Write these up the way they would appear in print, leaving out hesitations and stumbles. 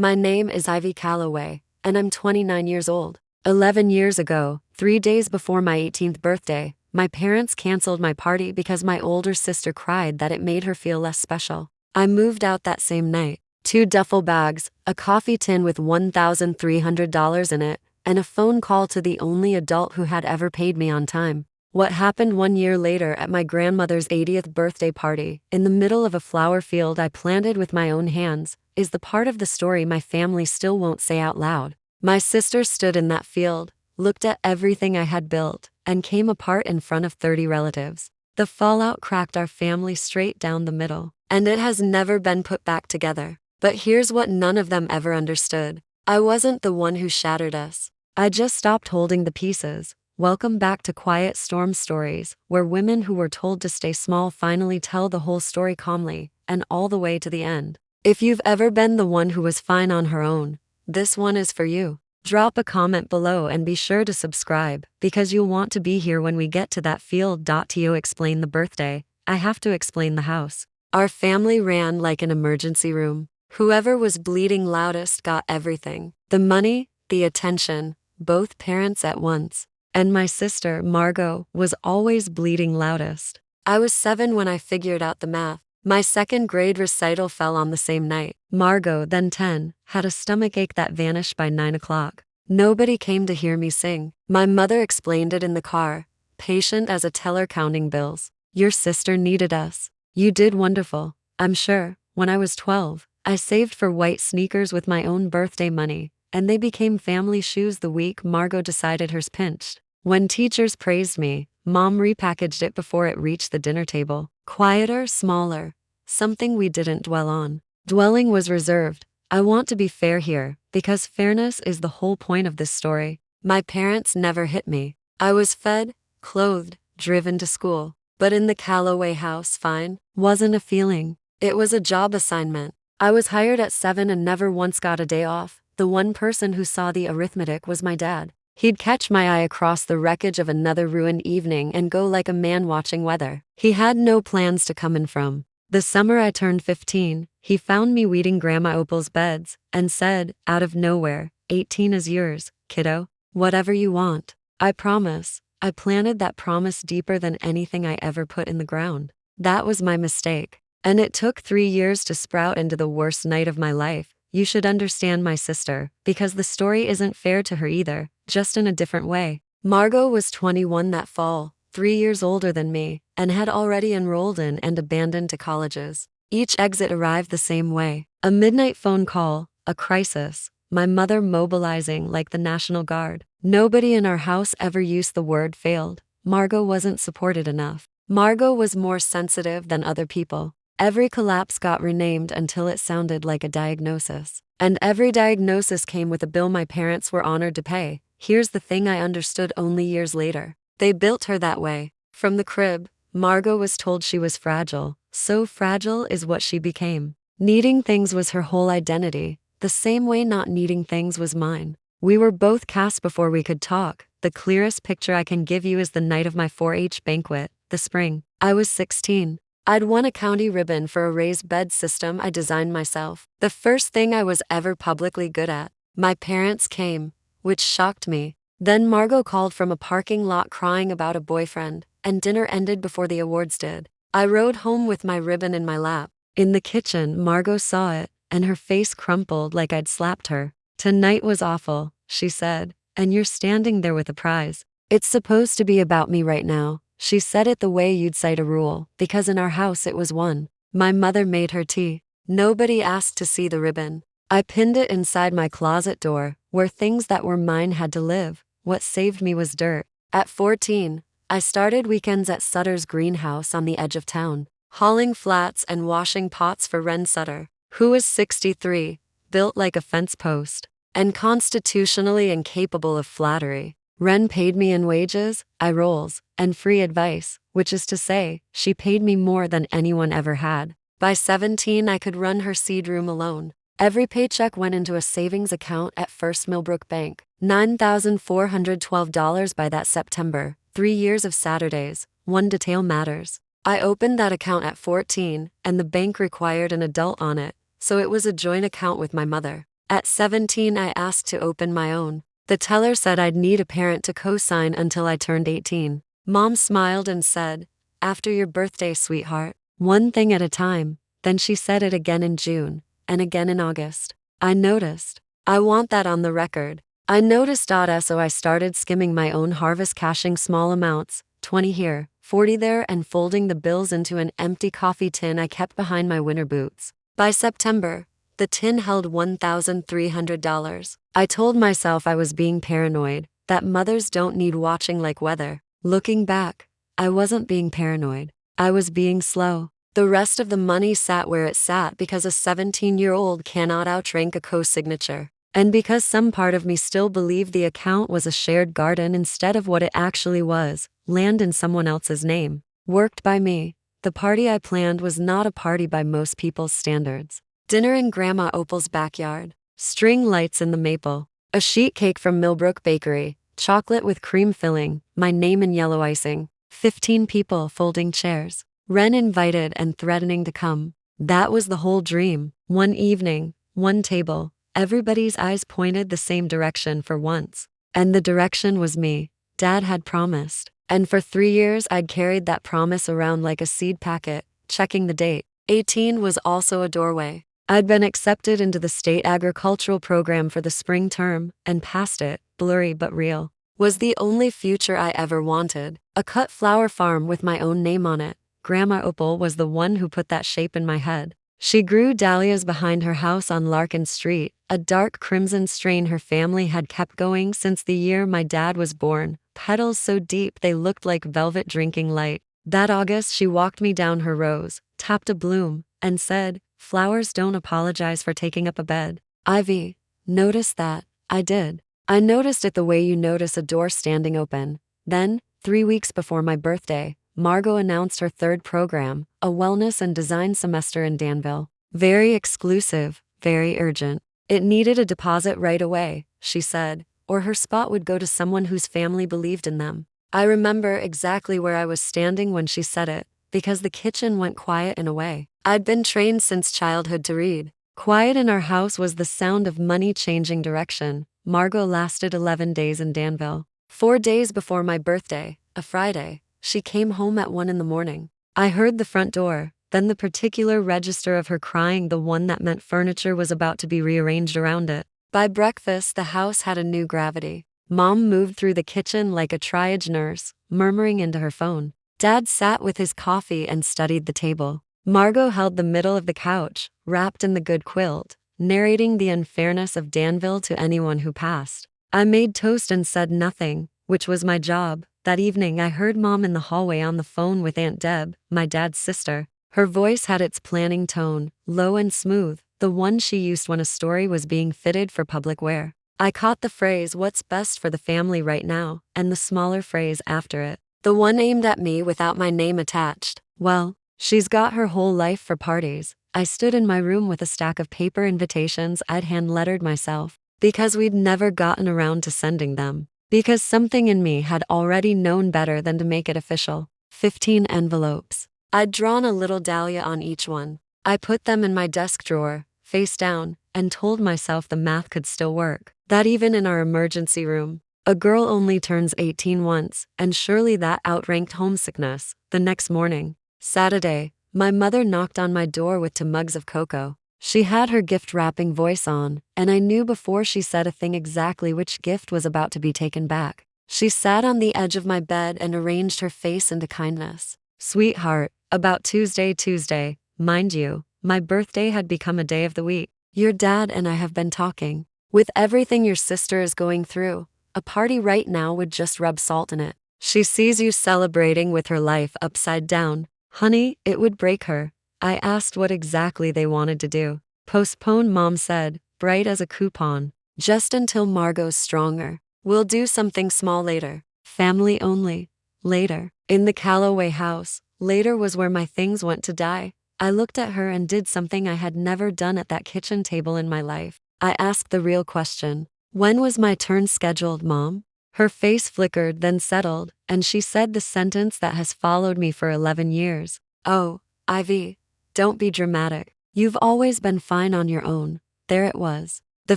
My name is Ivy Calloway, and I'm 29 years old. 11 years ago, 3 days before my 18th birthday, my parents canceled my party because my older sister cried that it made her feel less special. I moved out that same night. 2 duffel bags, a coffee tin with $1,300 in it, and a phone call to the only adult who had ever paid me on time. What happened 1 year later at my grandmother's 80th birthday party, in the middle of a flower field I planted with my own hands, is the part of the story my family still won't say out loud. My sister stood in that field, looked at everything I had built, and came apart in front of 30 relatives. The fallout cracked our family straight down the middle, and it has never been put back together. But here's what none of them ever understood. I wasn't the one who shattered us. I just stopped holding the pieces. Welcome back to Quiet Storm Stories, where women who were told to stay small finally tell the whole story calmly, and all the way to the end. If you've ever been the one who was fine on her own, this one is for you. Drop a comment below and be sure to subscribe, because you'll want to be here when we get to that field. To explain the birthday, I have to explain the house. Our family ran like an emergency room. Whoever was bleeding loudest got everything. The money, the attention, both parents at once. And my sister, Margot, was always bleeding loudest. I was 7 when I figured out the math. My second grade recital fell on the same night. Margot, then 10, had a stomachache that vanished by 9 o'clock. Nobody came to hear me sing. My mother explained it in the car, patient as a teller counting bills. Your sister needed us. You did wonderful. I'm sure, when I was 12, I saved for white sneakers with my own birthday money, and they became family shoes the week Margot decided hers pinched. When teachers praised me, Mom repackaged it before it reached the dinner table. Quieter, smaller, something we didn't dwell on. Dwelling was reserved. I want to be fair here, because fairness is the whole point of this story. My parents never hit me. I was fed, clothed, driven to school. But in the Calloway house, fine wasn't a feeling. It was a job assignment. I was hired at 7 and never once got a day off. The one person who saw the arithmetic was my dad. He'd catch my eye across the wreckage of another ruined evening and go like a man watching weather. He had no plans to come in from. The summer I turned 15, he found me weeding Grandma Opal's beds, and said, out of nowhere, 18 is yours, kiddo. Whatever you want. I promise. I planted that promise deeper than anything I ever put in the ground. That was my mistake. And it took 3 years to sprout into the worst night of my life. You should understand my sister, because the story isn't fair to her either, just in a different way. Margot was 21 that fall, 3 years older than me, and had already enrolled in and abandoned to colleges. Each exit arrived the same way. A midnight phone call, a crisis, my mother mobilizing like the National Guard. Nobody in our house ever used the word failed. Margot wasn't supported enough. Margot was more sensitive than other people. Every collapse got renamed until it sounded like a diagnosis. And every diagnosis came with a bill my parents were honored to pay. Here's the thing I understood only years later. They built her that way. From the crib, Margot was told she was fragile. So fragile is what she became. Needing things was her whole identity, the same way not needing things was mine. We were both cast before we could talk. The clearest picture I can give you is the night of my 4-H banquet, the spring. I was 16. I'd won a county ribbon for a raised bed system I designed myself. The first thing I was ever publicly good at. My parents came, which shocked me. Then Margot called from a parking lot crying about a boyfriend, and dinner ended before the awards did. I rode home with my ribbon in my lap. In the kitchen, Margot saw it, and her face crumpled like I'd slapped her. Tonight was awful, she said, and you're standing there with a prize. It's supposed to be about me right now. She said it the way you'd cite a rule, because in our house it was one. My mother made her tea. Nobody asked to see the ribbon. I pinned it inside my closet door, where things that were mine had to live. What saved me was dirt. At 14, I started weekends at Sutter's greenhouse on the edge of town, hauling flats and washing pots for Ren Sutter, who was 63, built like a fence post, and constitutionally incapable of flattery. Ren paid me in wages, eye rolls, and free advice, which is to say, she paid me more than anyone ever had. By 17, I could run her seed room alone. Every paycheck went into a savings account at First Millbrook Bank. $9,412 by that September. 3 years of Saturdays. One detail matters. I opened that account at 14, and the bank required an adult on it, so it was a joint account with my mother. At 17, I asked to open my own. The teller said I'd need a parent to co-sign until I turned 18. Mom smiled and said, "After your birthday, sweetheart. One thing at a time." Then she said it again in June, and again in August. I noticed. I want that on the record. I noticed. So I started skimming my own harvest, cashing small amounts, 20 here, 40 there, and folding the bills into an empty coffee tin I kept behind my winter boots. By September, the tin held $1,300. I told myself I was being paranoid, that mothers don't need watching like weather. Looking back, I wasn't being paranoid. I was being slow. The rest of the money sat where it sat because a 17-year-old cannot outrank a co-signature. And because some part of me still believed the account was a shared garden instead of what it actually was, land in someone else's name. Worked by me. The party I planned was not a party by most people's standards. Dinner in Grandma Opal's backyard. String lights in the maple. A sheet cake from Millbrook Bakery. Chocolate with cream filling, my name in yellow icing. 15 people folding chairs. Ren invited and threatening to come. That was the whole dream. One evening, one table. Everybody's eyes pointed the same direction for once. And the direction was me. Dad had promised. And for 3 years I'd carried that promise around like a seed packet, checking the date. 18 was also a doorway. I'd been accepted into the state agricultural program for the spring term, and past it, blurry but real, was the only future I ever wanted. A cut flower farm with my own name on it. Grandma Opal was the one who put that shape in my head. She grew dahlias behind her house on Larkin Street, a dark crimson strain her family had kept going since the year my dad was born, petals so deep they looked like velvet drinking light. That August she walked me down her rows, tapped a bloom, and said, "Flowers don't apologize for taking up a bed." Ivy, notice that. I did. I noticed it the way you notice a door standing open. Then, 3 weeks before my birthday, Margot announced her third program, a wellness and design semester in Danville. Very exclusive, very urgent. It needed a deposit right away, she said, or her spot would go to someone whose family believed in them. I remember exactly where I was standing when she said it, because the kitchen went quiet in a way I'd been trained since childhood to read. Quiet in our house was the sound of money changing direction. Margot lasted 11 days in Danville. 4 days before my birthday, a Friday, she came home at 1 in the morning. I heard the front door, then the particular register of her crying, the one that meant furniture was about to be rearranged around it. By breakfast, the house had a new gravity. Mom moved through the kitchen like a triage nurse, murmuring into her phone. Dad sat with his coffee and studied the table. Margot held the middle of the couch, wrapped in the good quilt, narrating the unfairness of Danville to anyone who passed. I made toast and said nothing, which was my job. That evening I heard Mom in the hallway on the phone with Aunt Deb, my dad's sister. Her voice had its planning tone, low and smooth, the one she used when a story was being fitted for public wear. I caught the phrase, "What's best for the family right now," and the smaller phrase after it, the one aimed at me without my name attached. "Well, she's got her whole life for parties." I stood in my room with a stack of paper invitations I'd hand-lettered myself, because we'd never gotten around to sending them. Because something in me had already known better than to make it official. 15 envelopes. I'd drawn a little dahlia on each one. I put them in my desk drawer, face down, and told myself the math could still work. That even in our emergency room, a girl only turns 18 once, and surely that outranked homesickness. The next morning, Saturday, my mother knocked on my door with 2 mugs of cocoa. She had her gift-wrapping voice on, and I knew before she said a thing exactly which gift was about to be taken back. She sat on the edge of my bed and arranged her face into kindness. "Sweetheart, about Tuesday, mind you, my birthday had become a day of the week. Your dad and I have been talking. With everything your sister is going through, a party right now would just rub salt in it. She sees you celebrating with her life upside down. Honey, it would break her." I asked what exactly they wanted to do. "Postpone," Mom said, bright as a coupon. "Just until Margot's stronger. We'll do something small later. Family only. Later." In the Calloway house, later was where my things went to die. I looked at her and did something I had never done at that kitchen table in my life. I asked the real question. "When was my turn scheduled, Mom?" Her face flickered, then settled, and she said the sentence that has followed me for 11 years. "Oh, Ivy, don't be dramatic. You've always been fine on your own." There it was. The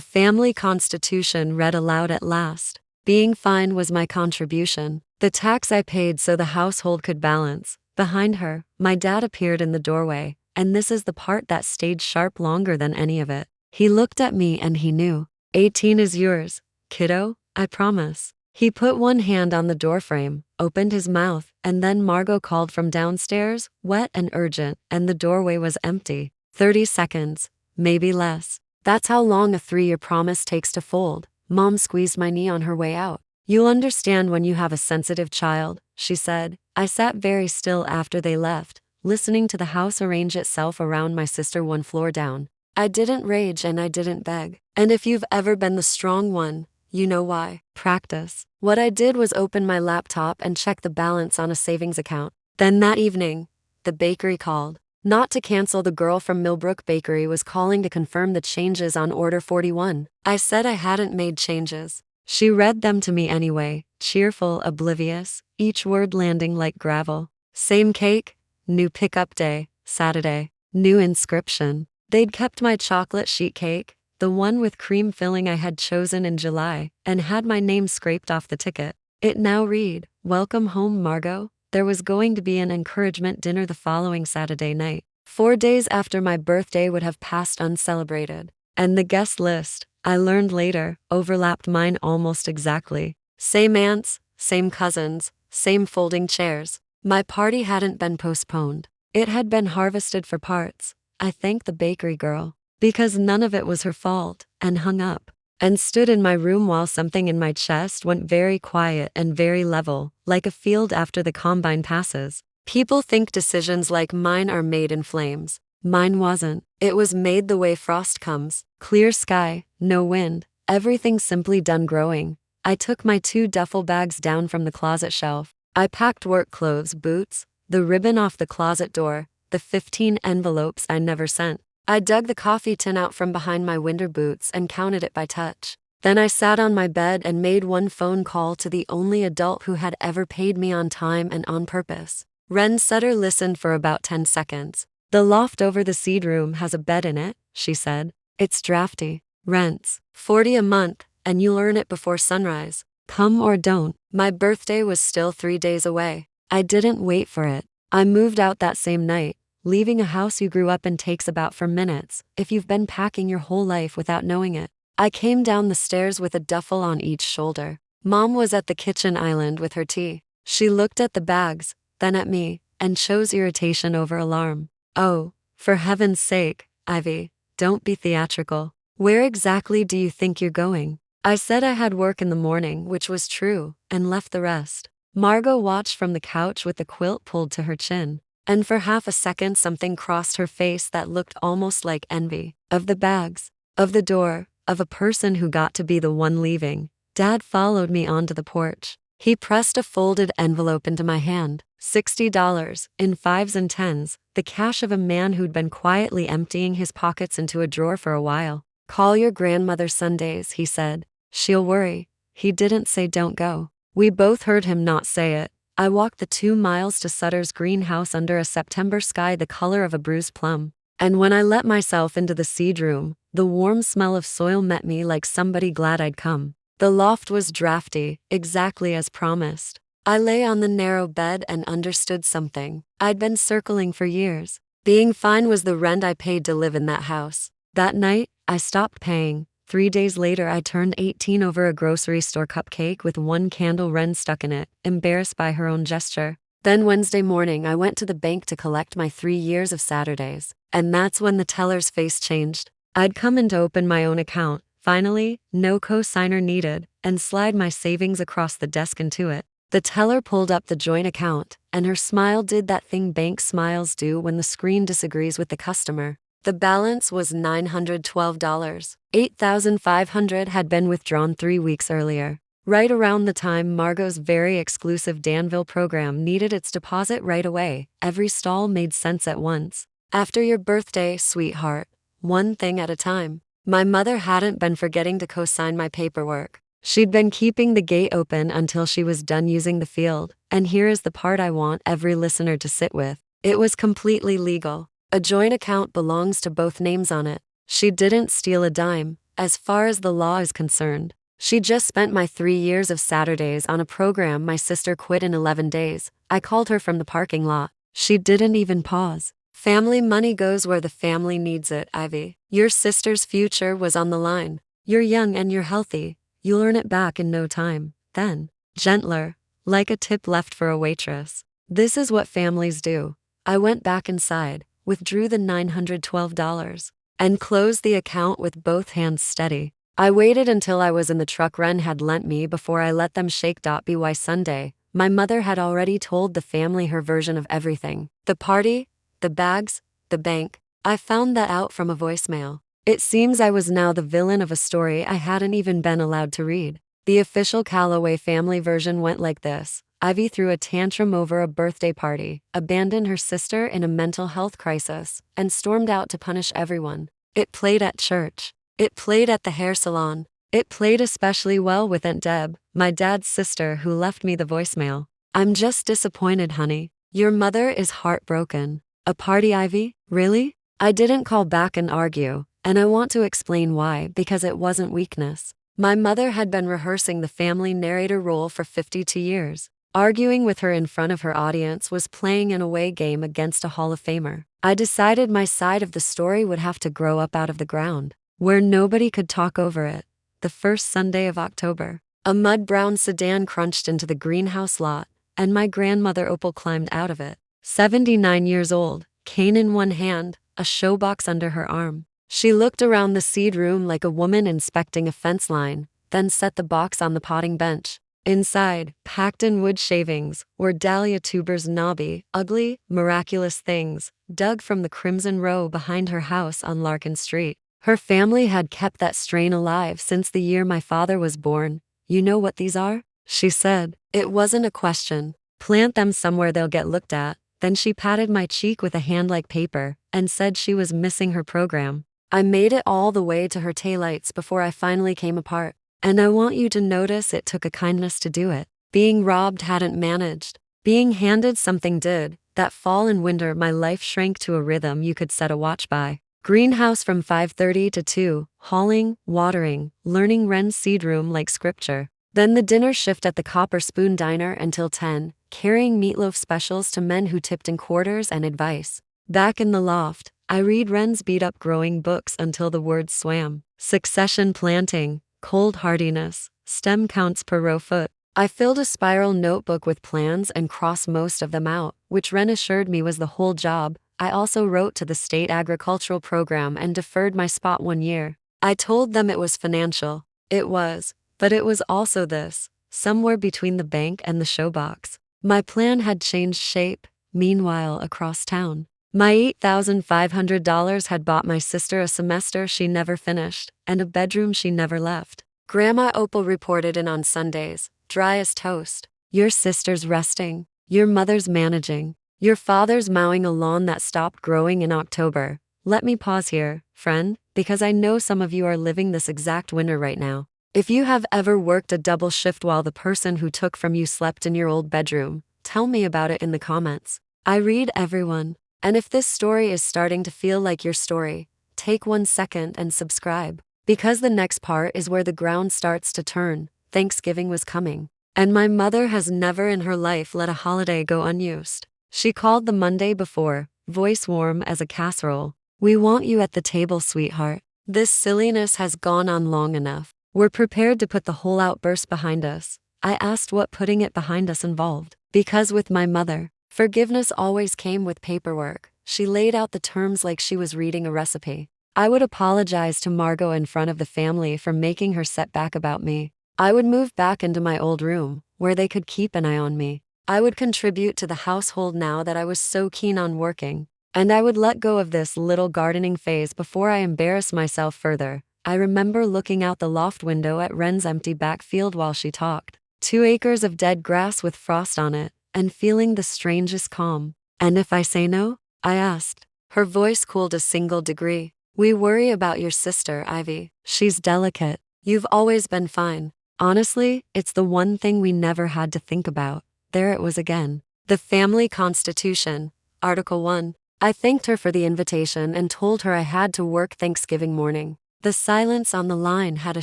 family constitution read aloud at last. Being fine was my contribution, the tax I paid so the household could balance. Behind her, my dad appeared in the doorway, and this is the part that stayed sharp longer than any of it. He looked at me and he knew. 18 is yours, kiddo, I promise. He put one hand on the doorframe, opened his mouth, and then Margot called from downstairs, wet and urgent, and the doorway was empty. 30 seconds, maybe less. That's how long a 3-year promise takes to fold. Mom squeezed my knee on her way out. You'll understand when you have a sensitive child, she said. I sat very still after they left, listening to the house arrange itself around my sister one floor down. I didn't rage and I didn't beg. And if you've ever been the strong one, you know why. Practice. What I did was open my laptop and check the balance on a savings account. Then that evening, the bakery called. Not to cancel, the girl from Millbrook Bakery was calling to confirm the changes on order 41. I said I hadn't made changes. She read them to me anyway, cheerful, oblivious, each word landing like gravel. Same cake, new pickup day, Saturday. New inscription. They'd kept my chocolate sheet cake, the one with cream filling I had chosen in July, and had my name scraped off the ticket. It now read, "Welcome home, Margot." There was going to be an encouragement dinner the following Saturday night. 4 days after my birthday would have passed uncelebrated. And the guest list, I learned later, overlapped mine almost exactly. Same aunts, same cousins, same folding chairs. My party hadn't been postponed. It had been harvested for parts. I thanked the bakery girl, because none of it was her fault, and hung up, and stood in my room while something in my chest went very quiet and very level, like a field after the combine passes. People think decisions like mine are made in flames. Mine wasn't. It was made the way frost comes. Clear sky, no wind, everything simply done growing. I took my 2 duffel bags down from the closet shelf. I packed work clothes, boots, the ribbon off the closet door, the 15 envelopes I never sent. I dug the coffee tin out from behind my winter boots and counted it by touch. Then I sat on my bed and made one phone call to the only adult who had ever paid me on time and on purpose. Ren Sutter listened for about 10 seconds. The loft over the seed room has a bed in it, she said. It's drafty. Rent's $40 a month, and you'll earn it before sunrise. Come or don't. My birthday was still 3 days away. I didn't wait for it. I moved out that same night. Leaving a house you grew up in takes about 4 minutes, if you've been packing your whole life without knowing it. I came down the stairs with a duffel on each shoulder. Mom was at the kitchen island with her tea. She looked at the bags, then at me, and chose irritation over alarm. Oh, for heaven's sake, Ivy, don't be theatrical. Where exactly do you think you're going? I said I had work in the morning, which was true, and left the rest. Margot watched from the couch with the quilt pulled to her chin. And for half a second something crossed her face that looked almost like envy. Of the bags, of the door, of a person who got to be the one leaving. Dad followed me onto the porch. He pressed a folded envelope into my hand. $60, in 5s and 10s, the cash of a man who'd been quietly emptying his pockets into a drawer for a while. Call your grandmother Sundays, he said. She'll worry. He didn't say don't go. We both heard him not say it. I walked the 2 miles to Sutter's greenhouse under a September sky the color of a bruised plum. And when I let myself into the seed room, the warm smell of soil met me like somebody glad I'd come. The loft was drafty, exactly as promised. I lay on the narrow bed and understood something I'd been circling for years. Being fine was the rent I paid to live in that house. That night, I stopped paying. 3 days later I turned 18 over a grocery store cupcake with 1 candle Ren stuck in it, embarrassed by her own gesture. Then Wednesday morning I went to the bank to collect my 3 years of Saturdays, and that's when the teller's face changed. I'd come in to open my own account, finally, no co-signer needed, and slide my savings across the desk into it. The teller pulled up the joint account, and her smile did that thing bank smiles do when the screen disagrees with the customer. The balance was $912. $8,500 had been withdrawn 3 weeks earlier. Right around the time Margot's very exclusive Danville program needed its deposit right away, every stall made sense at once. After your birthday, sweetheart. One thing at a time. My mother hadn't been forgetting to co-sign my paperwork. She'd been keeping the gate open until she was done using the field, and here is the part I want every listener to sit with. It was completely legal. A joint account belongs to both names on it. She didn't steal a dime, as far as the law is concerned. She just spent my 3 years of Saturdays on a program my sister quit in 11 days. I called her from the parking lot. She didn't even pause. Family money goes where the family needs it, Ivy. Your sister's future was on the line. You're young and you're healthy. You'll earn it back in no time. Then, gentler, like a tip left for a waitress. This is what families do. I went back inside, withdrew the $912, and closed the account with both hands steady. I waited until I was in the truck Ren had lent me before I let them shake. By Sunday, my mother had already told the family her version of everything. The party, the bags, the bank. I found that out from a voicemail. It seems I was now the villain of a story I hadn't even been allowed to read. The official Calloway family version went like this. Ivy threw a tantrum over a birthday party, abandoned her sister in a mental health crisis, and stormed out to punish everyone. It played at church. It played at the hair salon. It played especially well with Aunt Deb, my dad's sister, who left me the voicemail. I'm just disappointed, honey. Your mother is heartbroken. A party, Ivy? Really? I didn't call back and argue, and I want to explain why, because it wasn't weakness. My mother had been rehearsing the family narrator role for 52 years. Arguing with her in front of her audience was playing an away game against a Hall of Famer. I decided my side of the story would have to grow up out of the ground, where nobody could talk over it. The first Sunday of October, a mud-brown sedan crunched into the greenhouse lot, and my grandmother Opal climbed out of it. 79 years old, cane in one hand, a showbox under her arm. She looked around the seed room like a woman inspecting a fence line, then set the box on the potting bench. Inside, packed in wood shavings, were dahlia tubers, knobby, ugly, miraculous things, dug from the crimson row behind her house on Larkin Street. Her family had kept that strain alive since the year my father was born. You know what these are? She said. It wasn't a question. Plant them somewhere they'll get looked at. Then she patted my cheek with a hand like paper and said she was missing her program. I made it all the way to her taillights before I finally came apart. And I want you to notice it took a kindness to do it. Being robbed hadn't managed. Being handed something did. That fall and winter my life shrank to a rhythm you could set a watch by. Greenhouse from 5:30 to 2, hauling, watering, learning Ren's seed room like scripture. Then the dinner shift at the Copper Spoon Diner until 10, carrying meatloaf specials to men who tipped in quarters and advice. Back in the loft, I read Ren's beat-up growing books until the words swam. Succession planting, cold hardiness, stem counts per row foot. I filled a spiral notebook with plans and crossed most of them out, which Ren assured me was the whole job. I also wrote to the state agricultural program and deferred my spot 1 year. I told them it was financial. It was, but it was also this, somewhere between the bank and the showbox. My plan had changed shape, meanwhile, across town. My $8,500 had bought my sister a semester she never finished, and a bedroom she never left. Grandma Opal reported in on Sundays, dry as toast. Your sister's resting. Your mother's managing. Your father's mowing a lawn that stopped growing in October. Let me pause here, friend, because I know some of you are living this exact winter right now. If you have ever worked a double shift while the person who took from you slept in your old bedroom, tell me about it in the comments. I read everyone. And if this story is starting to feel like your story, take 1 second and subscribe. Because the next part is where the ground starts to turn. Thanksgiving was coming. And my mother has never in her life let a holiday go unused. She called the Monday before, voice warm as a casserole. We want you at the table, sweetheart. This silliness has gone on long enough. We're prepared to put the whole outburst behind us. I asked what putting it behind us involved. Because with my mother, forgiveness always came with paperwork. She laid out the terms like she was reading a recipe. I would apologize to Margot in front of the family for making her set back about me. I would move back into my old room, where they could keep an eye on me. I would contribute to the household now that I was so keen on working. And I would let go of this little gardening phase before I embarrass myself further. I remember looking out the loft window at Ren's empty backfield while she talked. 2 acres of dead grass with frost on it, and feeling the strangest calm. And if I say no? I asked. Her voice cooled a single degree. We worry about your sister, Ivy. She's delicate. You've always been fine. Honestly, it's the one thing we never had to think about. There it was again. The Family Constitution, Article 1. I thanked her for the invitation and told her I had to work Thanksgiving morning. The silence on the line had a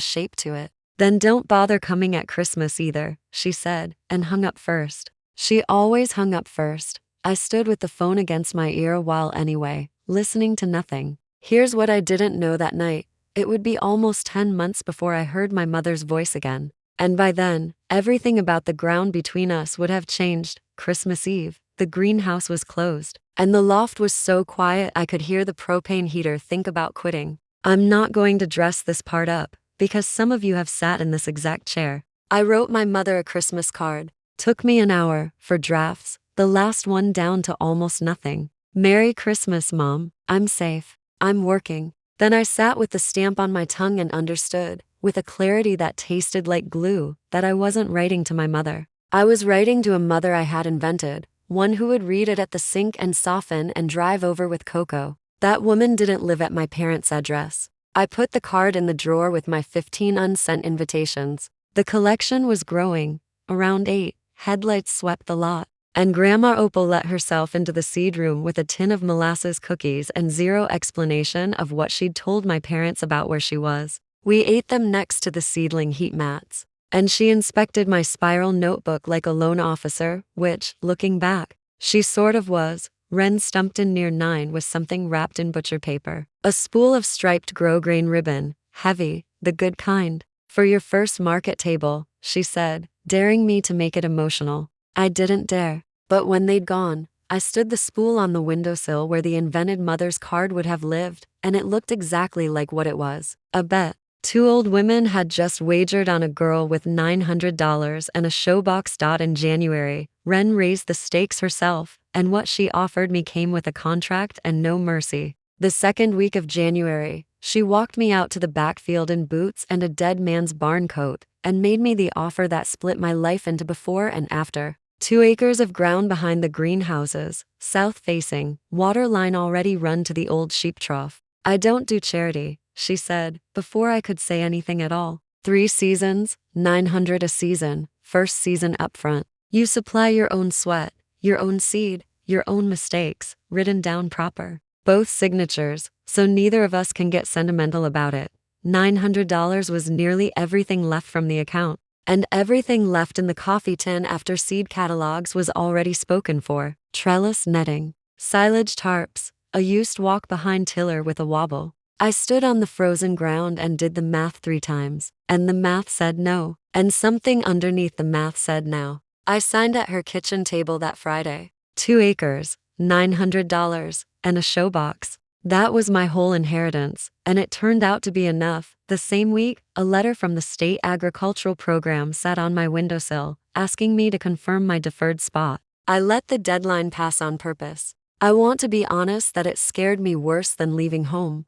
shape to it. "Then don't bother coming at Christmas either," she said, and hung up first. She always hung up first. I stood with the phone against my ear a while anyway, listening to nothing. Here's what I didn't know that night. It would be almost 10 months before I heard my mother's voice again. And by then, everything about the ground between us would have changed. Christmas Eve, the greenhouse was closed, and the loft was so quiet I could hear the propane heater think about quitting. I'm not going to dress this part up, because some of you have sat in this exact chair. I wrote my mother a Christmas card. Took me an hour, for drafts, the last one down to almost nothing. "Merry Christmas, Mom. I'm safe. I'm working." Then I sat with the stamp on my tongue and understood, with a clarity that tasted like glue, that I wasn't writing to my mother. I was writing to a mother I had invented, one who would read it at the sink and soften and drive over with cocoa. That woman didn't live at my parents' address. I put the card in the drawer with my 15 unsent invitations. The collection was growing. Around 8, headlights swept the lot, and Grandma Opal let herself into the seed room with a tin of molasses cookies and zero explanation of what she'd told my parents about where she was. We ate them next to the seedling heat mats, and she inspected my spiral notebook like a loan officer, which, looking back, she sort of was. Wren Stumpton near 9 was something wrapped in butcher paper. A spool of striped grosgrain ribbon, heavy, the good kind. "For your first market table," she said, daring me to make it emotional. I didn't dare. But when they'd gone, I stood the spool on the windowsill where the invented mother's card would have lived, and it looked exactly like what it was. A bet. 2 old women had just wagered on a girl with $900 and a showbox dot in January. Wren raised the stakes herself, and what she offered me came with a contract and no mercy. The second week of January, she walked me out to the backfield in boots and a dead man's barn coat, and made me the offer that split my life into before and after. 2 acres of ground behind the greenhouses, south-facing, water line already run to the old sheep trough. "I don't do charity," she said, before I could say anything at all. 3 seasons, $900 a season, first season upfront. You supply your own sweat, your own seed, your own mistakes, written down proper. Both signatures, so neither of us can get sentimental about it. $900 was nearly everything left from the account. And everything left in the coffee tin after seed catalogs was already spoken for. Trellis netting, silage tarps, a used walk behind tiller with a wobble. I stood on the frozen ground and did the math 3 times, and the math said no, and something underneath the math said now. I signed at her kitchen table that Friday. 2 acres, $900, and a showbox. That was my whole inheritance, and it turned out to be enough. The same week, a letter from the state agricultural program sat on my windowsill, asking me to confirm my deferred spot. I let the deadline pass on purpose. I want to be honest that it scared me worse than leaving home.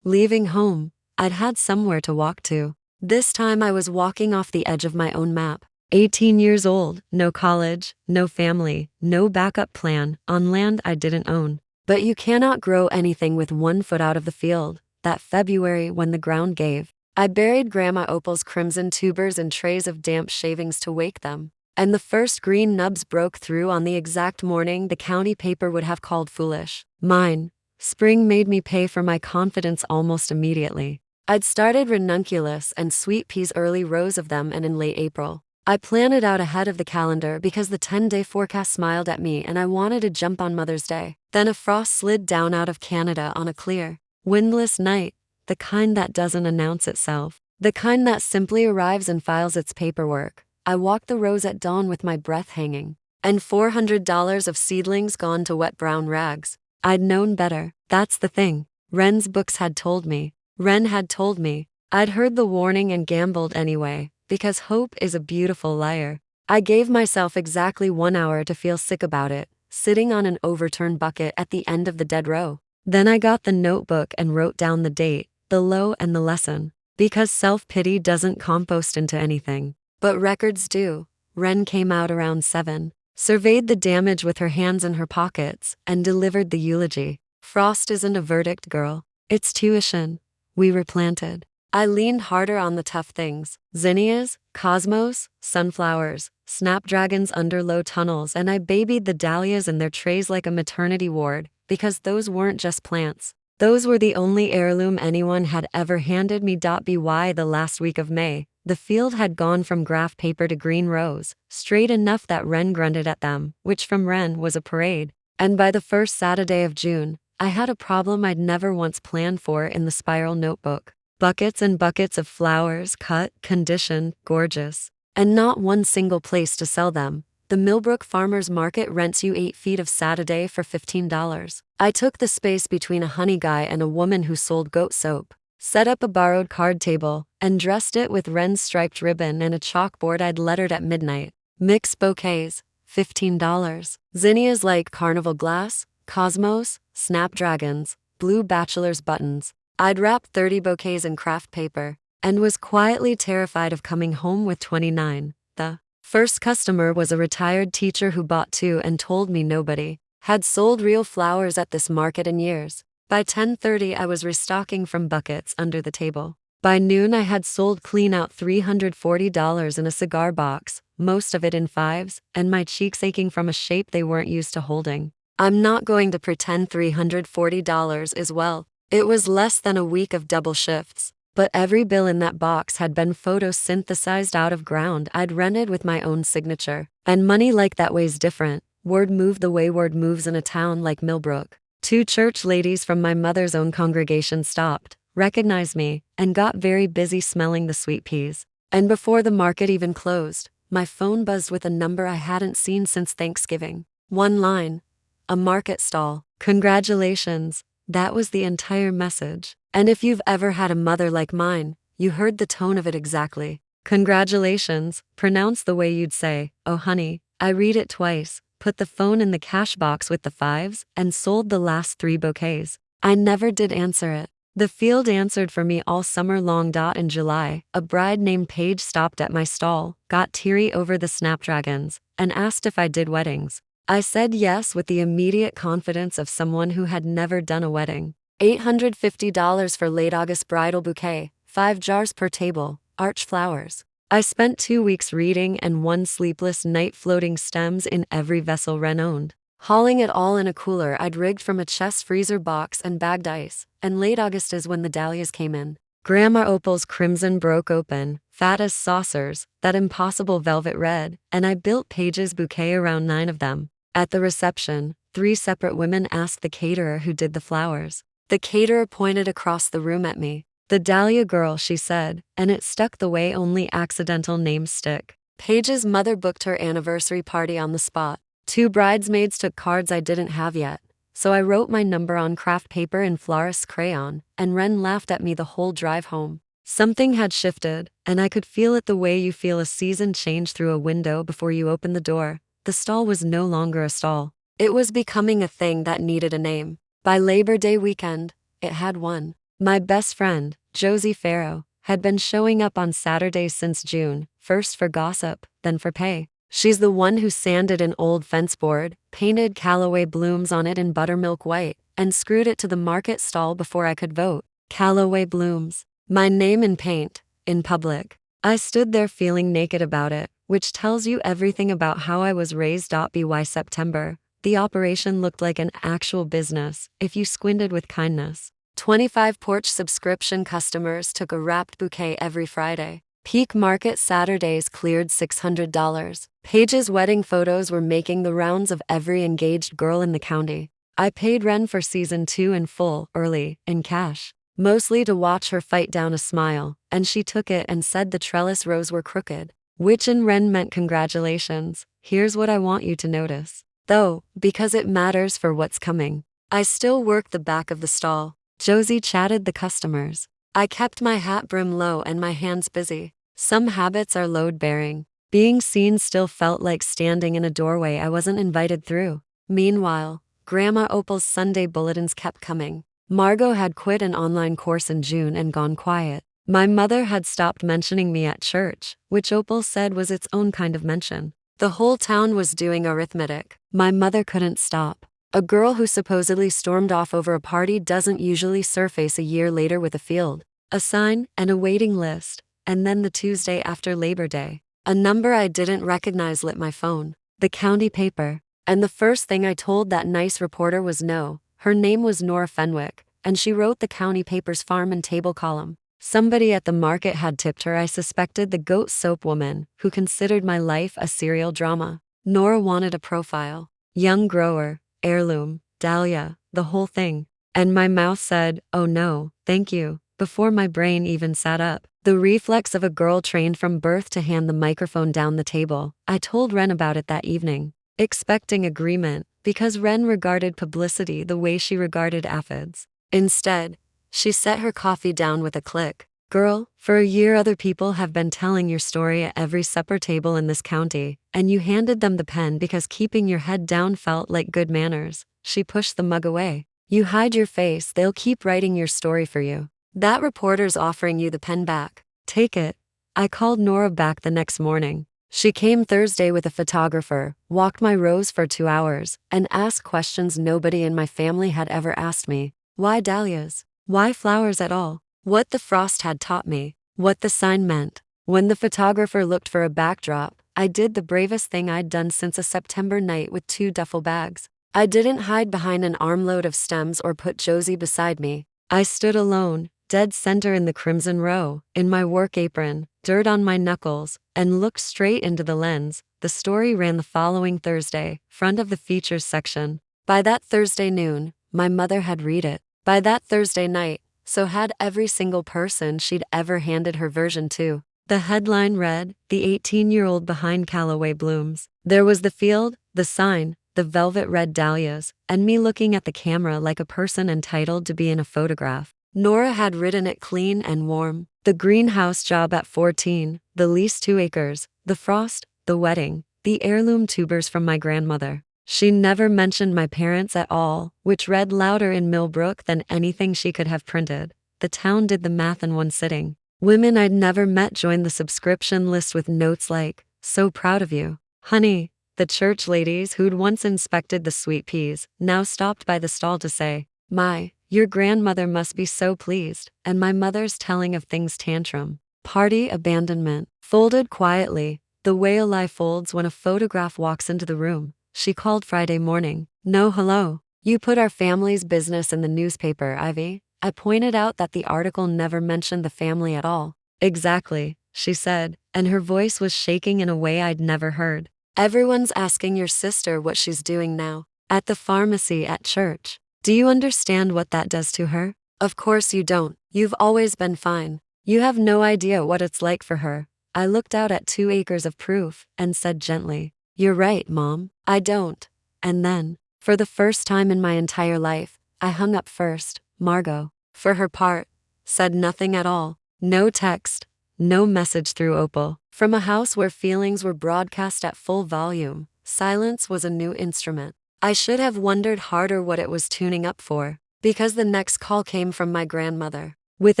Leaving home, I'd had somewhere to walk to. This time I was walking off the edge of my own map. 18 years old, no college, no family, no backup plan, on land I didn't own. But you cannot grow anything with 1 foot out of the field. That February, when the ground gave, I buried Grandma Opal's crimson tubers in trays of damp shavings to wake them. And the first green nubs broke through on the exact morning the county paper would have called foolish. Mine. Spring made me pay for my confidence almost immediately. I'd started ranunculus and sweet peas, early rows of them, and in late April. I planned it out ahead of the calendar because the 10-day forecast smiled at me and I wanted to jump on Mother's Day. Then a frost slid down out of Canada on a clear, windless night, the kind that doesn't announce itself, the kind that simply arrives and files its paperwork. I walked the rows at dawn with my breath hanging, and $400 of seedlings gone to wet brown rags. I'd known better. That's the thing. Wren's books had told me. Wren had told me. I'd heard the warning and gambled anyway, because hope is a beautiful liar. I gave myself exactly 1 hour to feel sick about it, sitting on an overturned bucket at the end of the dead row. Then I got the notebook and wrote down the date, the low, and the lesson. Because self-pity doesn't compost into anything. But records do. Wren came out around 7, surveyed the damage with her hands in her pockets, and delivered the eulogy. Frost isn't a verdict, girl. It's tuition. We were planted. I leaned harder on the tough things. Zinnias, cosmos, sunflowers, snapdragons under low tunnels, and I babied the dahlias in their trays like a maternity ward, because those weren't just plants. Those were the only heirloom anyone had ever handed me. By the last week of May, the field had gone from graph paper to green rows, straight enough that Wren grunted at them, which from Wren was a parade. And by the first Saturday of June, I had a problem I'd never once planned for in the spiral notebook. Buckets and buckets of flowers, cut, conditioned, gorgeous. And not one single place to sell them. The Millbrook Farmers Market rents you 8 feet of Saturday for $15. I took the space between a honey guy and a woman who sold goat soap, set up a borrowed card table, and dressed it with Wren's striped ribbon and a chalkboard I'd lettered at midnight. Mix bouquets, $15. Zinnias like carnival glass, cosmos, snapdragons, blue bachelor's buttons. I'd wrapped 30 bouquets in craft paper, and was quietly terrified of coming home with 29. The first customer was a retired teacher who bought 2 and told me nobody had sold real flowers at this market in years. By 10:30 I was restocking from buckets under the table. By noon I had sold clean out $340 in a cigar box, most of it in fives, and my cheeks aching from a shape they weren't used to holding. I'm not going to pretend $340 is well. It was less than a week of double shifts. But every bill in that box had been photosynthesized out of ground I'd rented with my own signature. And money like that weighs different. Word moved the way word moves in a town like Millbrook. 2 church ladies from my mother's own congregation stopped, recognized me, and got very busy smelling the sweet peas. And before the market even closed, my phone buzzed with a number I hadn't seen since Thanksgiving. One line. A market stall. Congratulations. That was the entire message. And if you've ever had a mother like mine, you heard the tone of it exactly. Congratulations, pronounced the way you'd say, oh honey. I read it twice, put the phone in the cash box with the fives, and sold the last 3 bouquets. I never did answer it. The field answered for me all summer long. In July, a bride named Paige stopped at my stall, got teary over the snapdragons, and asked if I did weddings. I said yes with the immediate confidence of someone who had never done a wedding. $850 for late August bridal bouquet, 5 jars per table, arch flowers. I spent 2 weeks reading and 1 sleepless night floating stems in every vessel Wren owned. Hauling it all in a cooler I'd rigged from a chest freezer box and bagged ice, and late August is when the dahlias came in. Grandma Opal's crimson broke open, fat as saucers, that impossible velvet red, and I built Paige's bouquet around 9 of them. At the reception, 3 separate women asked the caterer who did the flowers. The caterer pointed across the room at me. The Dahlia girl, she said, and it stuck the way only accidental names stick. Paige's mother booked her anniversary party on the spot. 2 bridesmaids took cards I didn't have yet, so I wrote my number on craft paper in florist's crayon, and Wren laughed at me the whole drive home. Something had shifted, and I could feel it the way you feel a season change through a window before you open the door. The stall was no longer a stall. It was becoming a thing that needed a name. By Labor Day weekend, it had one. My best friend, Josie Farrow, had been showing up on Saturdays since June, first for gossip, then for pay. She's the one who sanded an old fence board, painted Callaway blooms on it in buttermilk white, and screwed it to the market stall before I could vote. Callaway blooms. My name in paint, in public. I stood there feeling naked about it, which tells you everything about how I was raised. By September, the operation looked like an actual business, if you squinted with kindness. 25 porch subscription customers took a wrapped bouquet every Friday. Peak market Saturdays cleared $600. Paige's wedding photos were making the rounds of every engaged girl in the county. I paid Wren for season 2 in full, early, in cash. Mostly to watch her fight down a smile, and she took it and said the trellis rows were crooked. Which in Wren meant congratulations. Here's what I want you to notice. Though, because it matters for what's coming. I still worked the back of the stall. Josie chatted the customers. I kept my hat brim low and my hands busy. Some habits are load-bearing. Being seen still felt like standing in a doorway I wasn't invited through. Meanwhile, Grandma Opal's Sunday bulletins kept coming. Margot had quit an online course in June and gone quiet. My mother had stopped mentioning me at church, which Opal said was its own kind of mention. The whole town was doing arithmetic. My mother couldn't stop. A girl who supposedly stormed off over a party doesn't usually surface a year later with a field, a sign, and a waiting list, and then the Tuesday after Labor Day. A number I didn't recognize lit my phone. The county paper. And the first thing I told that nice reporter was no. Her name was Nora Fenwick, and she wrote the county paper's farm and table column. Somebody at the market had tipped her I suspected the goat soap woman, who considered my life a serial drama. Nora wanted a profile. Young grower, heirloom, dahlia, the whole thing. And my mouth said, oh no, thank you, before my brain even sat up. The reflex of a girl trained from birth to hand the microphone down the table. I told Ren about it that evening, expecting agreement, because Ren regarded publicity the way she regarded aphids. Instead, she set her coffee down with a click. Girl, for a year other people have been telling your story at every supper table in this county, and you handed them the pen because keeping your head down felt like good manners. She pushed the mug away. You hide your face, they'll keep writing your story for you. That reporter's offering you the pen back. Take it. I called Nora back the next morning. She came Thursday with a photographer, walked my rows for 2 hours, and asked questions nobody in my family had ever asked me. Why dahlias? Why flowers at all? What the frost had taught me. What the sign meant. When the photographer looked for a backdrop, I did the bravest thing I'd done since a September night with 2 duffel bags. I didn't hide behind an armload of stems or put Josie beside me. I stood alone, dead center in the crimson row, in my work apron, dirt on my knuckles, and looked straight into the lens. The story ran the following Thursday, front of the features section. By that Thursday noon, my mother had read it. By that Thursday night, so had every single person she'd ever handed her version to. The headline read, "The 18-year-old behind Callaway blooms." There was the field, the sign, the velvet red dahlias, and me looking at the camera like a person entitled to be in a photograph. Nora had written it clean and warm. The greenhouse job at 14, the lease 2 acres, the frost, the wedding, the heirloom tubers from my grandmother. She never mentioned my parents at all, which read louder in Millbrook than anything she could have printed. The town did the math in one sitting. Women I'd never met joined the subscription list with notes like, "So proud of you, honey." The church ladies who'd once inspected the sweet peas now stopped by the stall to say, "My, your grandmother must be so pleased," and my mother's telling of things tantrum. Party abandonment. Folded quietly, the way a lie folds when a photograph walks into the room. She called Friday morning. "No hello. You put our family's business in the newspaper, Ivy." I pointed out that the article never mentioned the family at all. "Exactly," she said, and her voice was shaking in a way I'd never heard. "Everyone's asking your sister what she's doing now. At the pharmacy at church. Do you understand what that does to her? Of course you don't. You've always been fine. You have no idea what it's like for her." I looked out at 2 acres of proof and said gently, "You're right, Mom. I don't." And then, for the first time in my entire life, I hung up first. Margot, for her part, said nothing at all. No text, no message through Opal. From a house where feelings were broadcast at full volume, silence was a new instrument. I should have wondered harder what it was tuning up for, because the next call came from my grandmother. With